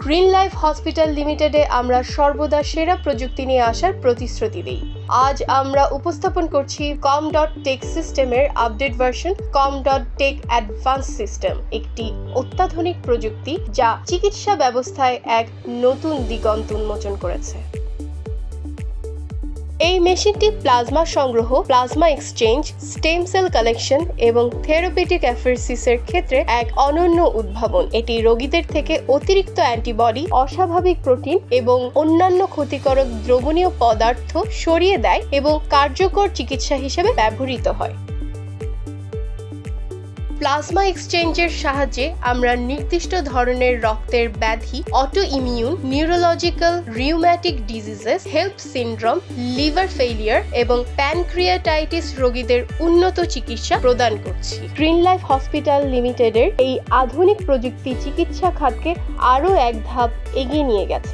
Green life hospital লিমিটেডে আমরা সর্বদা সেরা প্রযুক্তি নিয়ে আসার প্রতিশ্রুতি দিই। আজ আমরা উপস্থাপন করছি com.tech সিস্টেমের update version com.tech advance system, একটি অত্যাধুনিক প্রযুক্তি যা চিকিৎসা ব্যবস্থায় এক নতুন দিগন্ত উন্মোচন করেছে। এই মেশিনটি প্লাজমা সংগ্রহ, plasma exchange, stem cell collection এবং থেরাপিউটিক অ্যাফেরসিসের ক্ষেত্রে এক অনন্য উদ্ভাবন। এটি রোগীদের থেকে অতিরিক্ত অ্যান্টিবডি, অস্বাভাবিক প্রোটিন এবং অন্যান্য ক্ষতিকারক দ্রবণীয় পদার্থ সরিয়ে দেয় এবং কার্যকর চিকিৎসা হিসেবে ব্যবহৃত হয়। প্লাজমা এক্সচেঞ্জের সাহায্যে আমরা নির্দিষ্ট ধরনের রক্তের ব্যাধি, auto immune, neurological, rheumatic diseases, help syndrome, liver failure এবং প্যানক্রিয়াটাইটিস রোগীদের উন্নত চিকিৎসা প্রদান করছি। গ্রিন লাইফ হসপিটাল লিমিটেডের এই আধুনিক প্রযুক্তি চিকিৎসা খাতকে আরও এক ধাপ এগিয়ে নিয়ে গেছে।